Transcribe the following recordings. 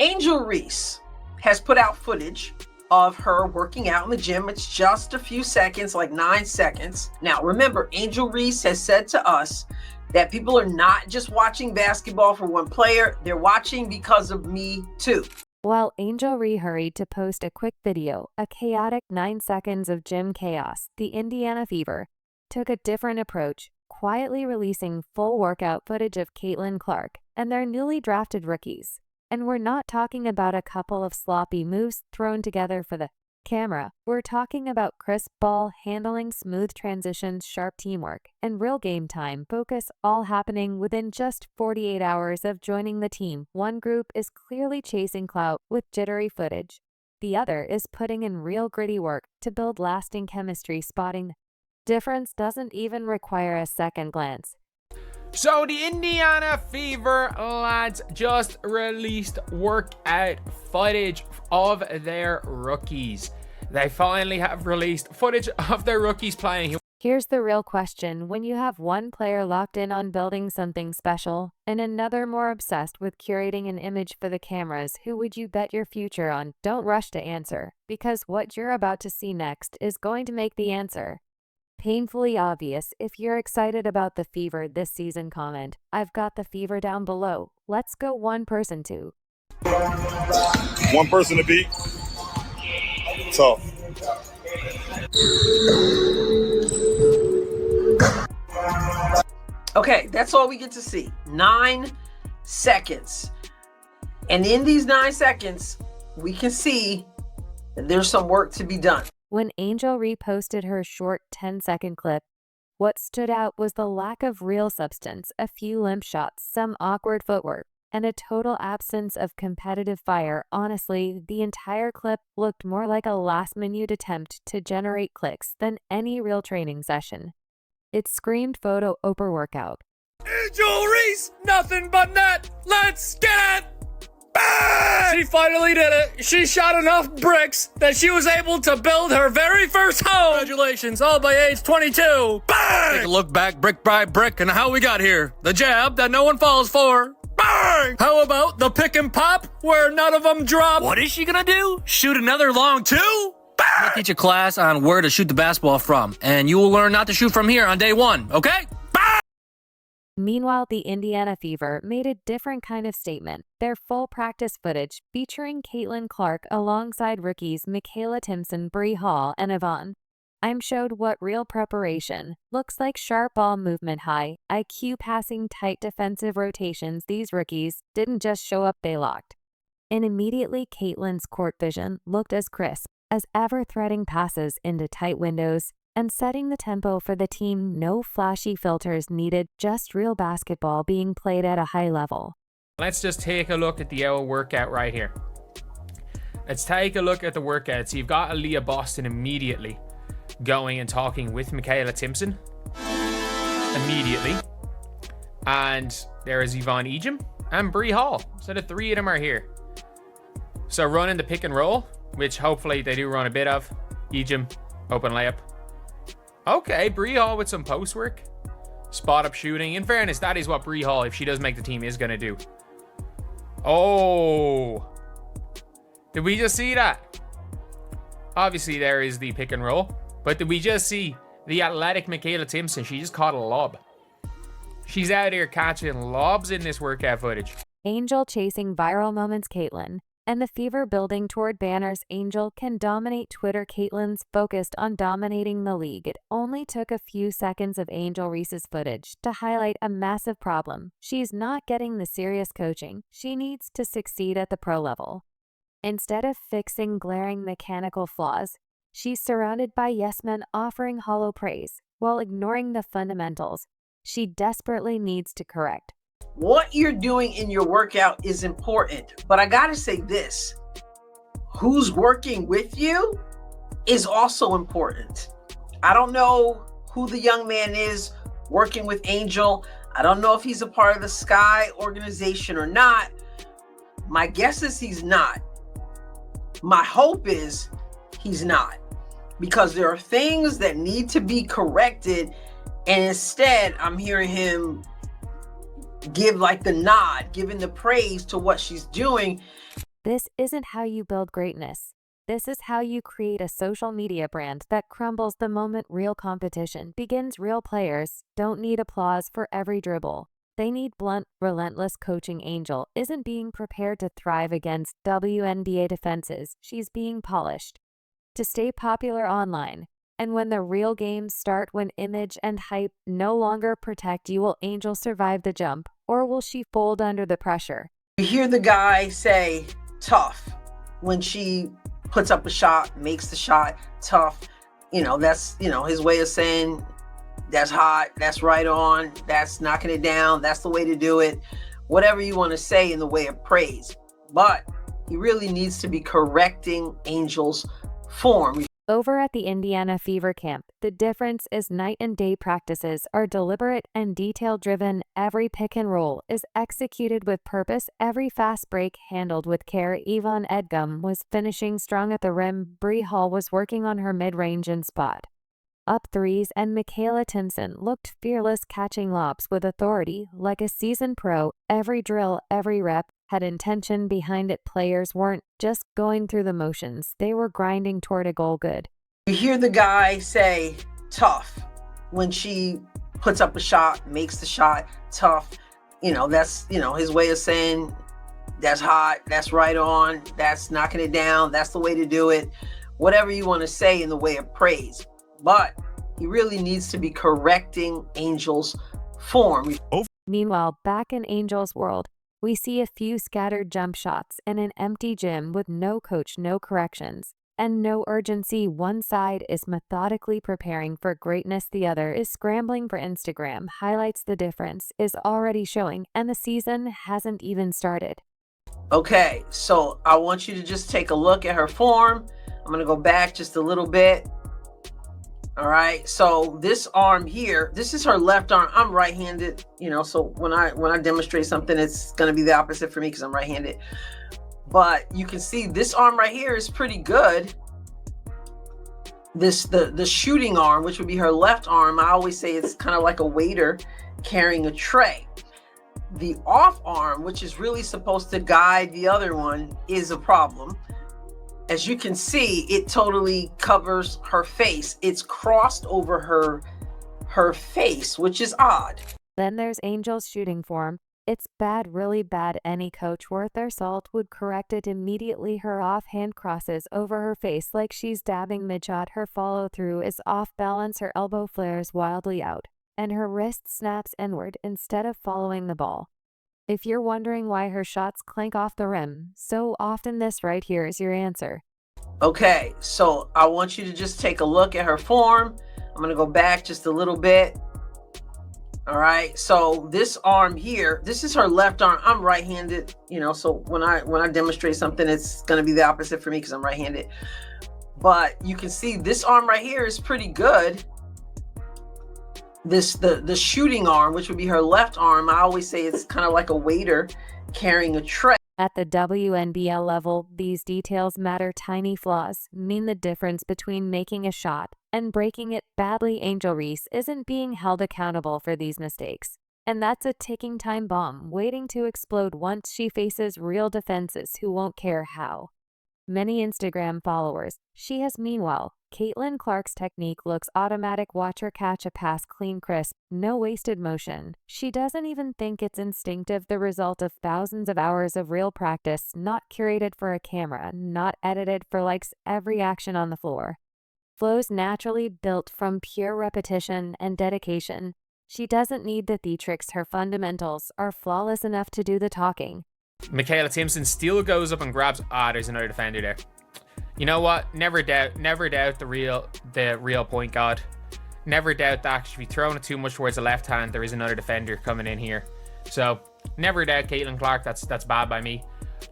Angel Reese has put out footage of her working out in the gym. It's just a few seconds, like 9 seconds. Now, remember, Angel Reese has said to us that people are not just watching basketball for one player. They're watching because of me too. While Angel Reese hurried to post a quick video, a chaotic 9 seconds of gym chaos, the Indiana Fever took a different approach, quietly releasing full workout footage of Caitlin Clark and their newly drafted rookies. And we're not talking about a couple of sloppy moves thrown together for the camera. We're talking about crisp ball handling, smooth transitions, sharp teamwork, and real game time focus, all happening within just 48 hours of joining the team. One group is clearly chasing clout with jittery footage. The other is putting in real gritty work to build lasting chemistry. Spotting the difference doesn't even require a second glance. So the Indiana Fever lads just released workout footage of their rookies. They finally have released footage of their rookies playing. Here's the real question. When you have one player locked in on building something special and another more obsessed with curating an image for the cameras, who would you bet your future on? Don't rush to answer, because what you're about to see next is going to make the answer painfully obvious. If you're excited about the Fever this season, comment, "I've got the Fever," down below. Let's go one person to. One person to beat. Tough. Okay, that's all we get to see. 9 seconds. And in these 9 seconds, we can see that there's some work to be done. When Angel reposted her short 10-second clip, what stood out was the lack of real substance, a few limp shots, some awkward footwork, and a total absence of competitive fire. Honestly, the entire clip looked more like a last-minute attempt to generate clicks than any real training session. It screamed photo Oprah workout. Angel Reese, nothing but net. Let's get it. Bang! She finally did it. She shot enough bricks that she was able to build her very first home. Congratulations, all by age 22. Bang! Take a look back brick by brick and how we got here. The jab that no one falls for. Bang! How about the pick and pop where none of them drop? What is she gonna do? Shoot another long two? Bang! I'm gonna teach a class on where to shoot the basketball from, and you will learn not to shoot from here on day 1, okay? Meanwhile, the Indiana Fever made a different kind of statement. Their full practice footage featuring Caitlin Clark alongside rookies Michaela Timpson, Bree Hall, and Yvonne showed what real preparation looks like. Sharp ball movement, high IQ passing, tight defensive rotations. These rookies didn't just show up, they locked. And immediately Caitlin's court vision looked as crisp as ever, threading passes into tight windows and setting the tempo for the team. No flashy filters needed, just real basketball being played at a high level. Let's just take a look at the hour workout right here. Let's take a look at the workout. So you've got Aaliyah Boston immediately going and talking with Michaela Timpson. Immediately. And there is Yvonne Ejim and Bree Hall. So the three of them are here. So running the pick and roll, which hopefully they do run a bit of. Ejim, open layup. Okay, Bree Hall with some post work. Spot up shooting. In fairness, that is what Bree Hall, if she does make the team, is going to do. Oh. Did we just see that? Obviously, there is the pick and roll. But did we just see the athletic Michaela Timpson? She just caught a lob. She's out here catching lobs in this workout footage. Angel chasing viral moments, Caitlin. And the Fever building toward banners. Angel can dominate Twitter. Caitlin's focused on dominating the league. It only took a few seconds of Angel Reese's footage to highlight a massive problem. She's not getting the serious coaching she needs to succeed at the pro level. Instead of fixing glaring mechanical flaws, she's surrounded by yes men offering hollow praise while ignoring the fundamentals she desperately needs to correct. What you're doing in your workout is important, but I gotta say this, who's working with you is also important. I don't know who the young man is working with Angel. I don't know if he's a part of the Sky organization or not. My guess is he's not. My hope is he's not, because there are things that need to be corrected, and instead I'm hearing him give like the nod, giving the praise to what she's doing. This isn't how you build greatness. This is how you create a social media brand that crumbles the moment real competition begins. Real players don't need applause for every dribble. They need blunt, relentless coaching. Angel isn't being prepared to thrive against WNBA defenses. She's being polished to stay popular online. And when the real games start, when image and hype no longer protect you, will Angel survive the jump, or will she fold under the pressure? You hear the guy say tough when she puts up a shot, makes the shot. Tough, that's his way of saying that's hot, that's right on, that's knocking it down, that's the way to do it. Whatever you want to say in the way of praise. But he really needs to be correcting Angel's form. Over at the Indiana Fever camp, the difference is night and day. Practices are deliberate and detail-driven. Every pick and roll is executed with purpose. Every fast break handled with care. Yvonne Edgum was finishing strong at the rim. Bree Hall was working on her mid-range and spot up threes, and Michaela Timpson looked fearless, catching lobs with authority like a seasoned pro. Every drill, every rep had intention behind it. Players weren't just going through the motions. They were grinding toward a goal. Good. You hear the guy say tough when she puts up a shot, makes the shot. Tough, that's his way of saying that's hot, that's right on, that's knocking it down, that's the way to do it. Whatever you want to say in the way of praise. But he really needs to be correcting Angel's form. Meanwhile, back in Angel's world, we see a few scattered jump shots in an empty gym with no coach, no corrections, and no urgency. One side is methodically preparing for greatness, the other is scrambling for Instagram highlights. The difference is already showing, and the season hasn't even started. Okay, so I want you to just take a look at her form. I'm going to go back just a little bit. All right, so this arm here, this is her left arm. I'm right-handed, so when I demonstrate something, it's going to be the opposite for me because I'm right-handed. But you can see this arm right here is pretty good. The shooting arm, which would be her left arm, I always say it's kind of like a waiter carrying a tray. The off arm, which is really supposed to guide the other one, is a problem. As you can see, it totally covers her face. It's crossed over her face, which is odd. Then there's Angel's shooting form. It's bad, really bad. Any coach worth their salt would correct it immediately. Her offhand crosses over her face like she's dabbing mid-shot. Her follow-through is off balance. Her elbow flares wildly out, and her wrist snaps inward instead of following the ball. If you're wondering why her shots clank off the rim so often, this right here is your answer. Okay, so I want you to just take a look at her form. I'm going to go back just a little bit. All right, so this arm here, this is her left arm. I'm right-handed, so when I demonstrate something, it's going to be the opposite for me because I'm right-handed. But you can see this arm right here is pretty good. The shooting arm, which would be her left arm, I always say it's kind of like a waiter carrying a tray. At the WNBA level, these details matter. Tiny flaws mean the difference between making a shot and breaking it badly. Angel Reese isn't being held accountable for these mistakes, and that's a ticking time bomb waiting to explode once she faces real defenses who won't care how many Instagram followers she has. Meanwhile, Caitlin Clark's technique looks automatic. Watch her catch a pass clean, crisp, no wasted motion. She doesn't even think it's instinctive, the result of thousands of hours of real practice, not curated for a camera, not edited for likes. Every action on the floor flows naturally, built from pure repetition and dedication. She doesn't need the theatrics. Her fundamentals are flawless enough to do the talking. Michaela Timpson still goes up and grabs. There's another defender there. You know what? Never doubt the real point guard. Never doubt that. If you're throwing it too much towards the left hand, there is another defender coming in here. So never doubt Caitlin Clark. That's bad by me.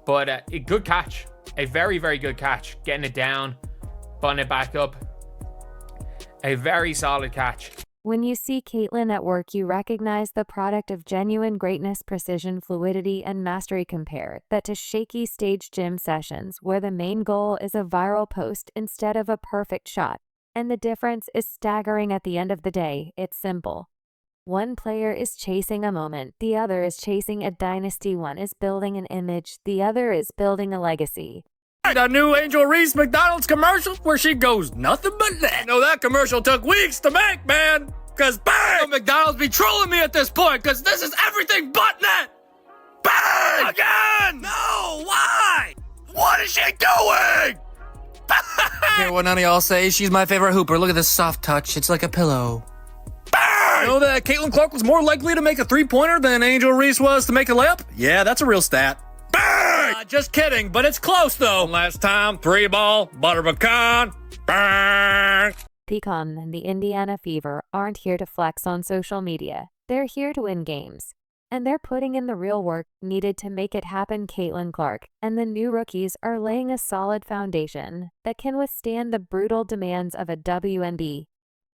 But a good catch. A very, very good catch. Getting it down, butting it back up. A very solid catch. When you see Caitlin at work, you recognize the product of genuine greatness, precision, fluidity, and mastery. Compare that to shaky stage gym sessions where the main goal is a viral post instead of a perfect shot. And the difference is staggering. At the end of the day, it's simple. One player is chasing a moment, the other is chasing a dynasty. One is building an image, the other is building a legacy. That new Angel Reese McDonald's commercial where she goes, nothing but that. No, that commercial took weeks to make, man. Cause bang! McDonald's be trolling me at this point, cause this is everything but that. Bang! Again! No, why? What is she doing? Hear what none of y'all say. She's my favorite hooper. Look at this soft touch. It's like a pillow. Bang! You know that Caitlin Clark was more likely to make a three-pointer than Angel Reese was to make a layup? Yeah, that's a real stat. Bang! Just kidding, but it's close though. Last time, 3-ball, butter pecan. Bang! Pecan and the Indiana Fever aren't here to flex on social media. They're here to win games. And they're putting in the real work needed to make it happen. Caitlin Clark and the new rookies are laying a solid foundation that can withstand the brutal demands of a WNBA.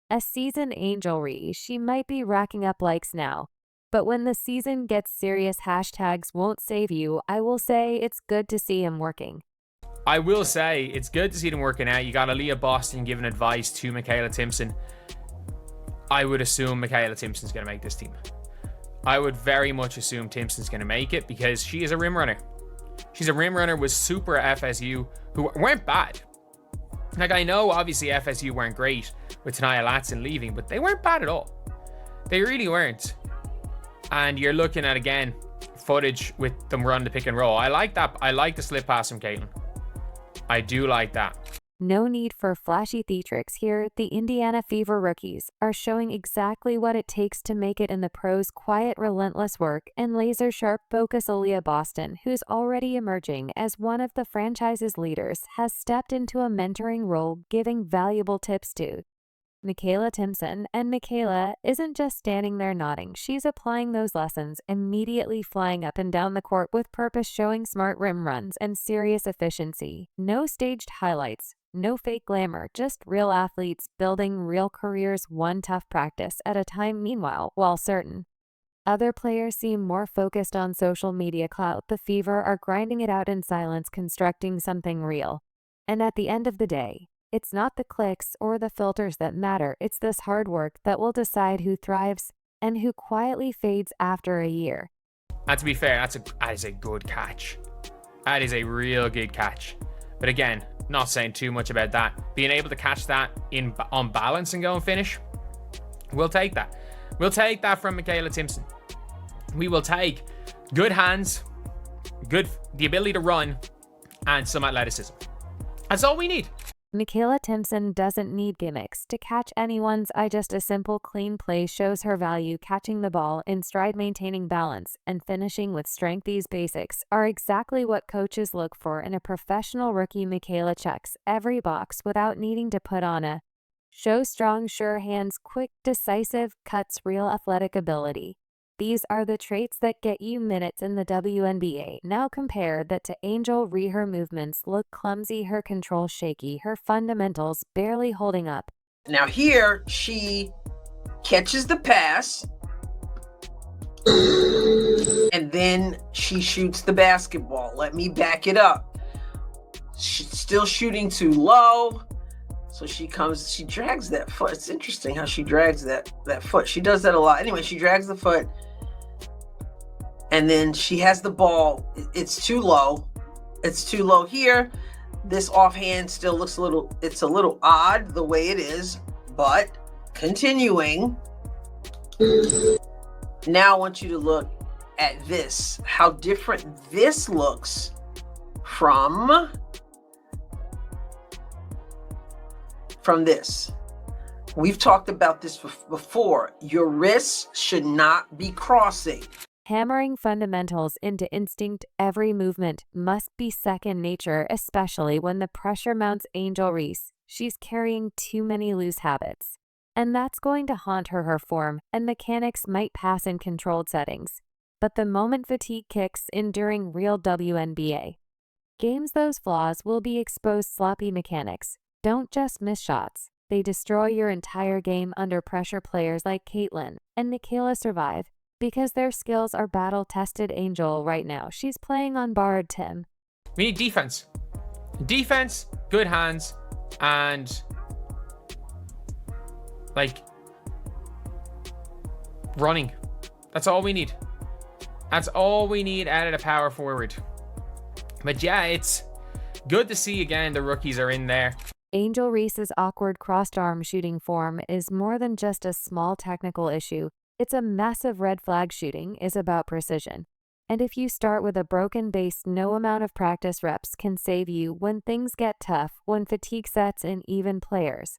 A seasoned Angel Reese, she might be racking up likes now, but when the season gets serious, hashtags won't save you. I will say it's good to see him working. I will say it's good to see them working out. You got Aaliyah Boston giving advice to Michaela Timpson. I would assume Michaela Timpson's going to make this team. I would very much assume Timpson's going to make it because she is a rim runner. She's a rim runner with super FSU who weren't bad. Like, I know obviously FSU weren't great with Tanaya Latson leaving, but they weren't bad at all. They really weren't. And you're looking at, again, footage with them run the pick and roll. I like that. I like the slip pass from Caitlin. I do like that. No need for flashy theatrics here. The Indiana Fever rookies are showing exactly what it takes to make it in the pros. Quiet, relentless work and laser-sharp focus. Aaliyah Boston, who's already emerging as one of the franchise's leaders, has stepped into a mentoring role, giving valuable tips to Michaela Timpson. And Michaela isn't just standing there nodding. She's applying those lessons, immediately flying up and down the court with purpose, showing smart rim runs and serious efficiency. No staged highlights. No fake glamour, just real athletes building real careers, one tough practice at a time. Meanwhile, while certain other players seem more focused on social media clout, the Fever are grinding it out in silence, constructing something real. And at the end of the day, it's not the clicks or the filters that matter, it's this hard work that will decide who thrives and who quietly fades after a year. And to be fair, that is a good catch. That is a real good catch. But again, not saying too much about that. Being able to catch that on balance and go and finish, we'll take that. We'll take that from Michaela Timpson. We will take good hands, the ability to run, and some athleticism. That's all we need. Michaela Timpson doesn't need gimmicks to catch anyone's eye. Just a simple, clean play shows her value. Catching the ball in stride, maintaining balance, and finishing with strength. These basics are exactly what coaches look for in a professional rookie. Michaela checks every box without needing to put on a show. Strong, sure hands, quick, decisive cuts, real athletic ability. These are the traits that get you minutes in the WNBA. Now compare that to Angel Reese. Her movements look clumsy, her control shaky, her fundamentals barely holding up. Now here, she catches the pass, and then she shoots the basketball. Let me back it up. She's still shooting too low. So she drags that foot. It's interesting how she drags that foot. She does that a lot. Anyway, she drags the foot. And then she has the ball. It's too low. It's too low here. This offhand still looks it's a little odd the way it is. But continuing. Now I want you to look at this. How different this looks from this. We've talked about this before. Your wrists should not be crossing. Hammering fundamentals into instinct, every movement must be second nature, especially when the pressure mounts. Angel Reese, she's carrying too many loose habits. And that's going to haunt her. Her form and mechanics might pass in controlled settings. But the moment fatigue kicks in during real WNBA games, those flaws will be exposed. Sloppy mechanics don't just miss shots. They destroy your entire game under pressure. Players like Caitlin and Michaela survive because their skills are battle-tested. Angel right now, she's playing on borrowed Tim. We need defense. Defense, good hands, and running. That's all we need. That's all we need out of the power forward. But yeah, it's good to see again the rookies are in there. Angel Reese's awkward crossed arm shooting form is more than just a small technical issue. It's a massive red flag. Shooting is about precision. And if you start with a broken base, no amount of practice reps can save you when things get tough, when fatigue sets in even players.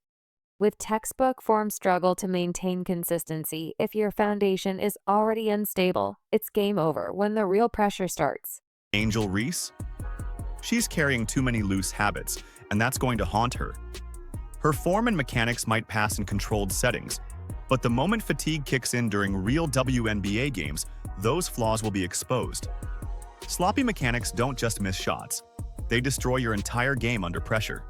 With textbook form struggle to maintain consistency, if your foundation is already unstable, it's game over when the real pressure starts. Angel Reese? She's carrying too many loose habits, and that's going to haunt her. Her form and mechanics might pass in controlled settings, but the moment fatigue kicks in during real WNBA games, those flaws will be exposed. Sloppy mechanics don't just miss shots. They destroy your entire game under pressure.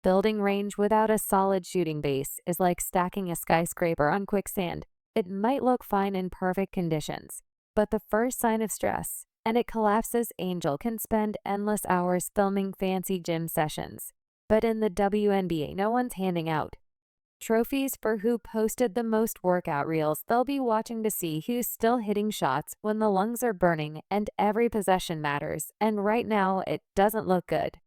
Building range without a solid shooting base is like stacking a skyscraper on quicksand. It might look fine in perfect conditions, but the first sign of stress, and it collapses. Angel can spend endless hours filming fancy gym sessions. But in the WNBA, no one's handing out trophies for who posted the most workout reels. They'll be watching to see who's still hitting shots when the lungs are burning and every possession matters. And right now, it doesn't look good.